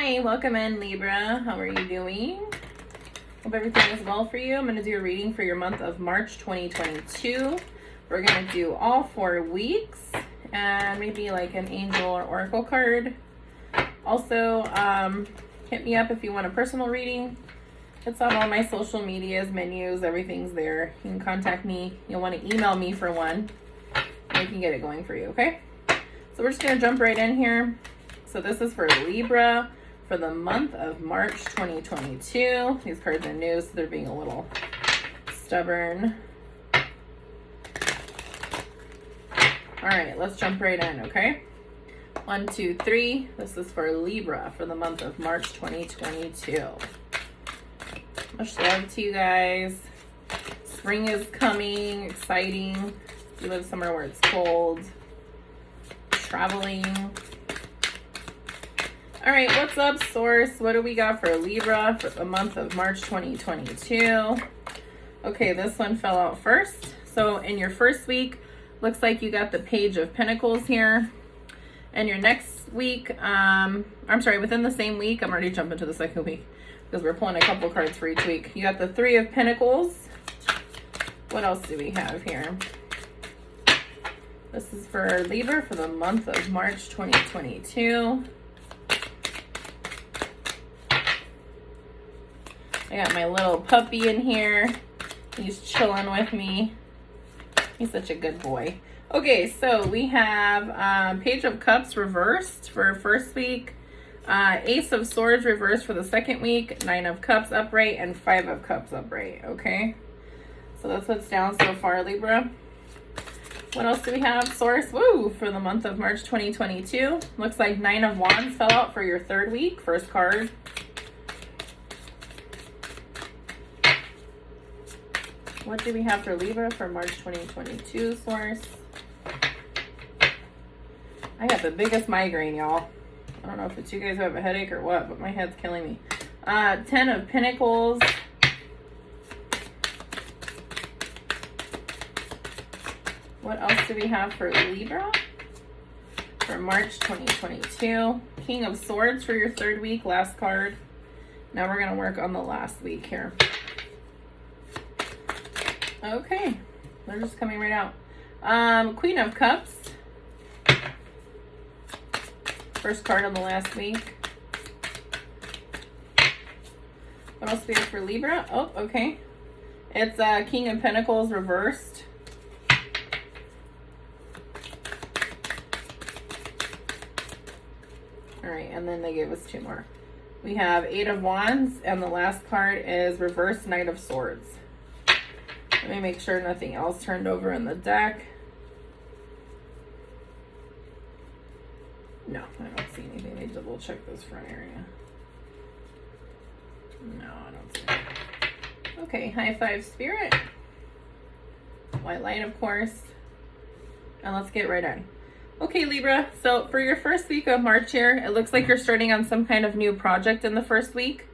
Hi, welcome in Libra. How are you doing? Hope everything is well for you. I'm going to do a reading for your month of March 2022. We're going to do all 4 weeks and maybe like an angel or oracle card. Also, hit me up if you want a personal reading. It's on all my social medias, menus, everything's there. You can contact me. You'll want to email me for one. And we can get it going for you, okay? So we're just going to jump right in here. So this is for Libra for the month of March 2022. These cards are new, so they're being a little stubborn. All right, let's jump right in, okay? 1, 2, 3. This is for Libra for the month of March 2022. Much love to you guys. Spring is coming, exciting. If you live somewhere where it's cold, traveling. All right, what's up, Source? What do we got for Libra for the month of March 2022? Okay, this one fell out first. So in your first week, looks like you got the Page of Pentacles here. And your next week, within the same week, I'm already jumping to the second week because we're pulling a couple cards for each week. You got the 3 of Pentacles. What else do we have here? This is for Libra for the month of March 2022. I got my little puppy in here. He's chilling with me. He's such a good boy. Okay, so we have Page of Cups reversed for first week, Ace of Swords reversed for the second week, 9 of Cups upright, and 5 of Cups upright, okay? So that's what's down so far, Libra. What else do we have, Source? Woo! For the month of March 2022. Looks like 9 of Wands fell out for your third week, first card. What do we have for Libra for March 2022, Source? I got the biggest migraine, y'all. I don't know if it's you guys who have a headache or what, but my head's killing me. 10 of Pentacles. What else do we have for Libra for March 2022? King of Swords for your third week, last card. Now we're going to work on the last week here. Okay, they're just coming right out. Queen of Cups. First card on the last week. What else do we have for Libra? Oh, okay. It's King of Pentacles reversed. All right, and then they gave us 2 more. We have 8 of Wands, and the last card is reversed Knight of Swords. Let me make sure nothing else turned over in the deck. No, I don't see anything. Let me double check this front area. No, I don't see it. Okay, high five, Spirit. White light, of course. And let's get right on. Okay, Libra. So for your first week of March here, it looks like you're starting on some kind of new project in the first week.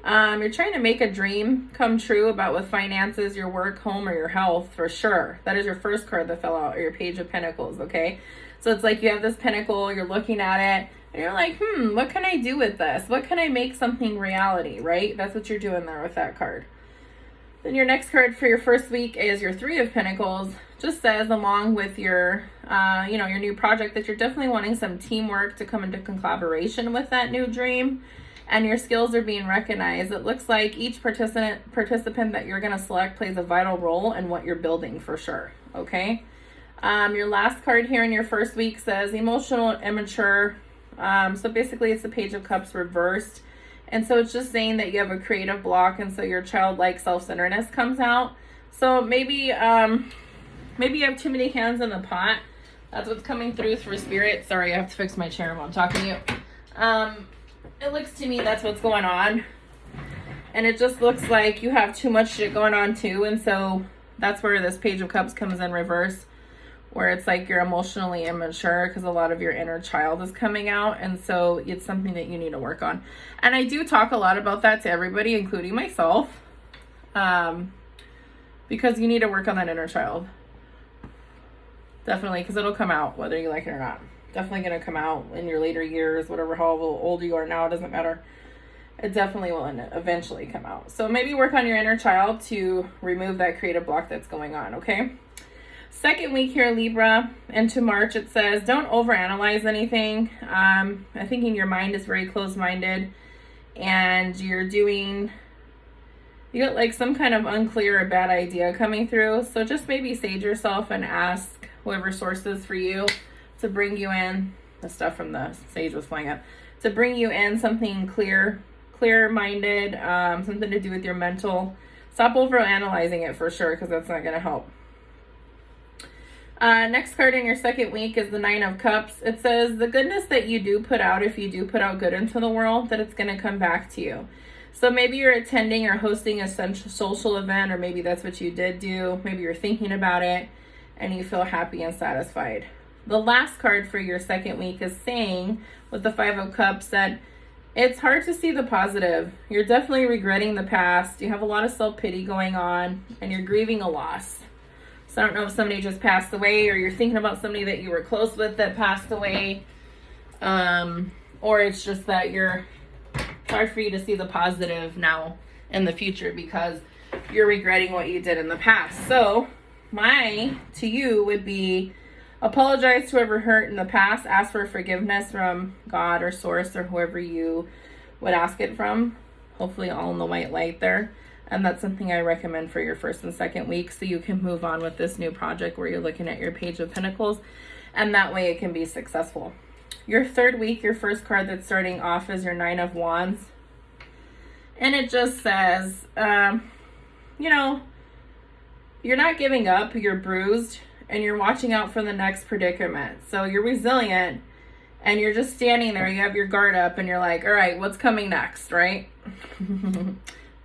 You're trying to make a dream come true about with finances, your work, home, or your health for sure. That is your first card that fell out, or your Page of Pentacles, okay? So it's like you have this pentacle, you're looking at it, and you're like, what can I do with this? What can I make something reality, right? That's what you're doing there with that card. Then your next card for your first week is your 3 of Pentacles. Just says along with your, your new project that you're definitely wanting some teamwork to come into collaboration with that new dream. And your skills are being recognized. It looks like each participant that you're going to select plays a vital role in what you're building for sure, okay? Your last card here in your first week says emotional, immature. So basically it's the Page of Cups reversed. And so it's just saying that you have a creative block, and so your childlike self-centeredness comes out. So maybe you have too many hands in the pot. That's what's coming through for Spirit. Sorry, I have to fix my chair while I'm talking to you. It looks to me that's what's going on. And it just looks like you have too much shit going on too. And so that's where this Page of Cups comes in reverse, where it's like you're emotionally immature because a lot of your inner child is coming out. And so it's something that you need to work on. And I do talk a lot about that to everybody, including myself, because you need to work on that inner child. Definitely, because it'll come out whether you like it or not. Definitely going to come out in your later years, whatever, how old you are now, it doesn't matter. It definitely will eventually come out. So maybe work on your inner child to remove that creative block that's going on, okay? Second week here, Libra, into March, it says, don't overanalyze anything. I think your mind is very closed-minded, and you got like some kind of unclear or bad idea coming through. So just maybe sage yourself and ask whoever sources for you to bring you in, the stuff from the sage was flying up, to bring you in something clear-minded, something to do with your mental. Stop over-analyzing it for sure, because that's not going to help. Next card in your second week is the Nine of Cups. It says the goodness that you do put out, if you do put out good into the world, that it's going to come back to you. So maybe you're attending or hosting a social event, or maybe that's what you did do. Maybe you're thinking about it and you feel happy and satisfied. The last card for your second week is saying, with the Five of Cups, that it's hard to see the positive. You're definitely regretting the past. You have a lot of self-pity going on, and you're grieving a loss. So I don't know if somebody just passed away, or you're thinking about somebody that you were close with that passed away. Or it's just that it's hard for you to see the positive now in the future because you're regretting what you did in the past. So to you would be, apologize to whoever hurt in the past. Ask for forgiveness from God or source or whoever you would ask it from. Hopefully all in the white light there. And that's something I recommend for your first and second week, so you can move on with this new project where you're looking at your Page of Pentacles, and that way it can be successful. Your third week, your first card that's starting off is your Nine of Wands. And it just says, you're not giving up, you're bruised, and you're watching out for the next predicament. So you're resilient, and you're just standing there, you have your guard up, and you're like, all right, what's coming next, right?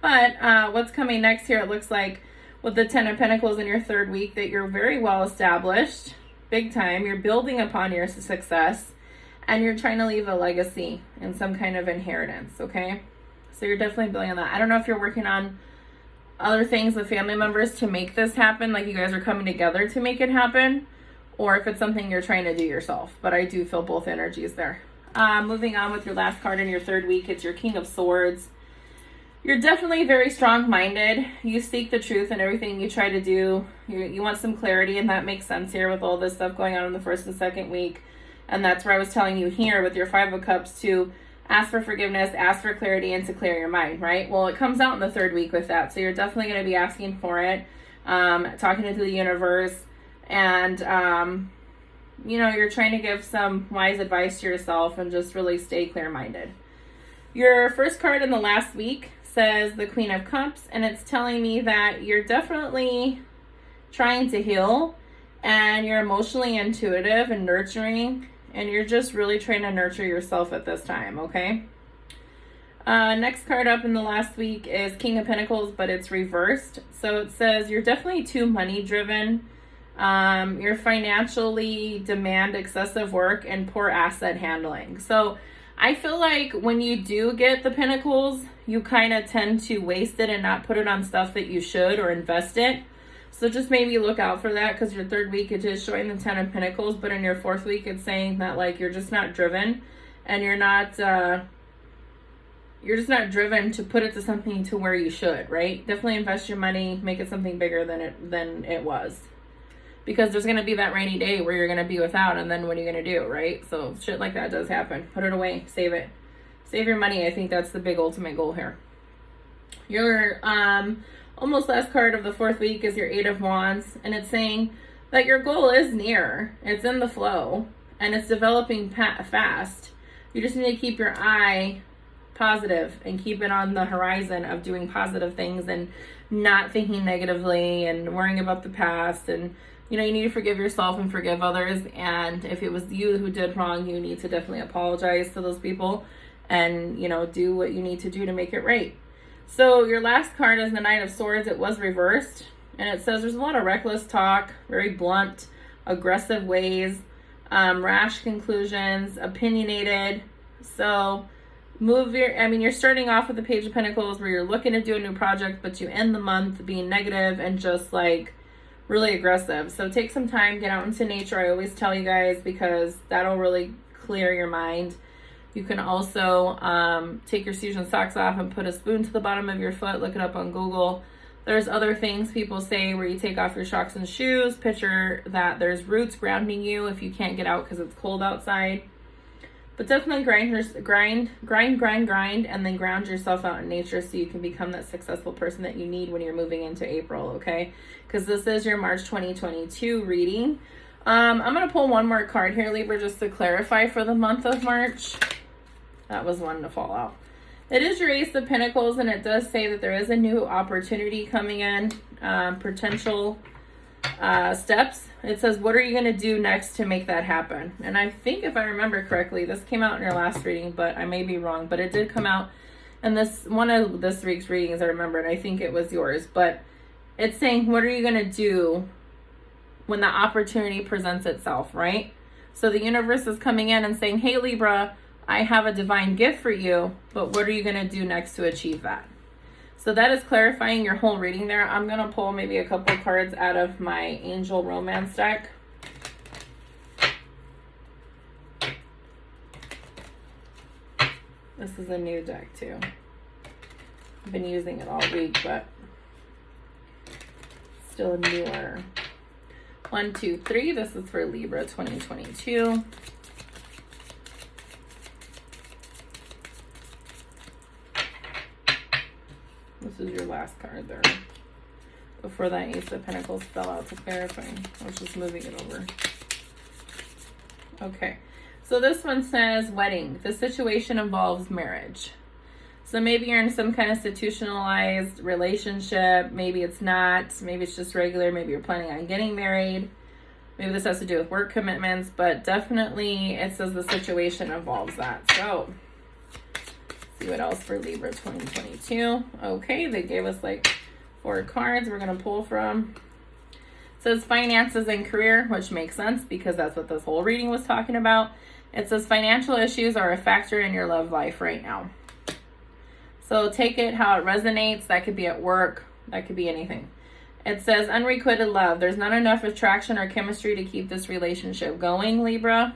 But what's coming next here, it looks like with the Ten of Pentacles in your third week that you're very well established, big time. You're building upon your success, and you're trying to leave a legacy and some kind of inheritance, okay? So you're definitely building on that. I don't know if you're working on other things with family members to make this happen, like you guys are coming together to make it happen, or if it's something you're trying to do yourself. But I do feel both energies there. Moving on with your last card in your third week, it's your King of Swords. You're definitely very strong-minded. You seek the truth in everything you try to do. You want some clarity, and that makes sense here with all this stuff going on in the first and second week. And that's where I was telling you here with your Five of Cups to ask for forgiveness, ask for clarity, and to clear your mind, right? Well, it comes out in the third week with that. So you're definitely going to be asking for it, talking to the universe, and, you're trying to give some wise advice to yourself and just really stay clear-minded. Your first card in the last week says the Queen of Cups, and it's telling me that you're definitely trying to heal, and you're emotionally intuitive and nurturing, and you're just really trying to nurture yourself at this time, okay? Next card up in the last week is King of Pentacles, but it's reversed. So it says you're definitely too money driven. You're financially demand excessive work and poor asset handling. So I feel like when you do get the Pentacles, you kind of tend to waste it and not put it on stuff that you should, or invest it. So just maybe look out for that, because your third week it is showing the Ten of Pentacles, but in your fourth week it's saying that like you're just not driven, and you're just not driven to put it to something to where you should, right? Definitely invest your money, make it something bigger than it was. Because there's going to be that rainy day where you're going to be without, and then what are you going to do, right? So shit like that does happen. Put it away. Save it. Save your money. I think that's the big ultimate goal here. Your almost last card of the fourth week is your Eight of Wands, and it's saying that your goal is near. It's in the flow, and it's developing fast. You just need to keep your eye positive and keep it on the horizon of doing positive things and not thinking negatively and worrying about the past. And you need to forgive yourself and forgive others. And if it was you who did wrong, you need to definitely apologize to those people and, do what you need to do to make it right. So your last card is the Knight of Swords. It was reversed. And it says there's a lot of reckless talk, very blunt, aggressive ways, rash conclusions, opinionated. So you're starting off with the Page of Pentacles where you're looking to do a new project, but you end the month being negative and just like really aggressive. So take some time, get out into nature. I always tell you guys, because that'll really clear your mind. You can also take your shoes and socks off and put a spoon to the bottom of your foot. Look it up on Google. There's other things people say where you take off your socks and shoes. Picture that there's roots grounding you if you can't get out because it's cold outside. But definitely grind, and then ground yourself out in nature so you can become that successful person that you need when you're moving into April, okay? Because this is your March 2022 reading. I'm going to pull one more card here, Libra, just to clarify for the month of March. That was one to fall out. It is your Ace of Pentacles, and it does say that there is a new opportunity coming in, potential steps. It says, what are you going to do next to make that happen? And I think if I remember correctly, this came out in your last reading, but I may be wrong, but it did come out in this one of this week's readings, I remember, and I think it was yours. But it's saying, what are you going to do when the opportunity presents itself, right? So the universe is coming in and saying, hey, Libra, I have a divine gift for you, but what are you going to do next to achieve that? So that is clarifying your whole reading there. I'm going to pull maybe a couple cards out of my Angel Romance deck. This is a new deck too. I've been using it all week, but still newer. 1, 2, 3. This is for Libra 2022. This is your last card there. Before that Ace of Pentacles fell out to clarify. I was just moving it over. Okay. So this one says wedding. The situation involves marriage. So maybe you're in some kind of institutionalized relationship. Maybe it's not. Maybe it's just regular. Maybe you're planning on getting married. Maybe this has to do with work commitments. But definitely it says the situation involves that. So see what else for Libra 2022. Okay, they gave us like 4 cards we're going to pull from. It says finances and career, which makes sense because that's what this whole reading was talking about. It says financial issues are a factor in your love life right now. So take it how it resonates. That could be at work. That could be anything. It says unrequited love. There's not enough attraction or chemistry to keep this relationship going, Libra.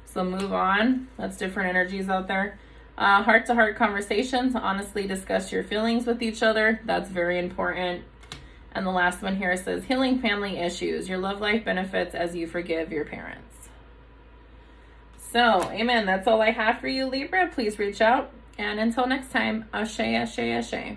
So move on. That's different energies out there. Heart-to-heart conversations. Honestly discuss your feelings with each other. That's very important. And the last one here says healing family issues. Your love life benefits as you forgive your parents. So, amen. That's all I have for you, Libra. Please reach out. And until next time, ashe, ashe, ashe.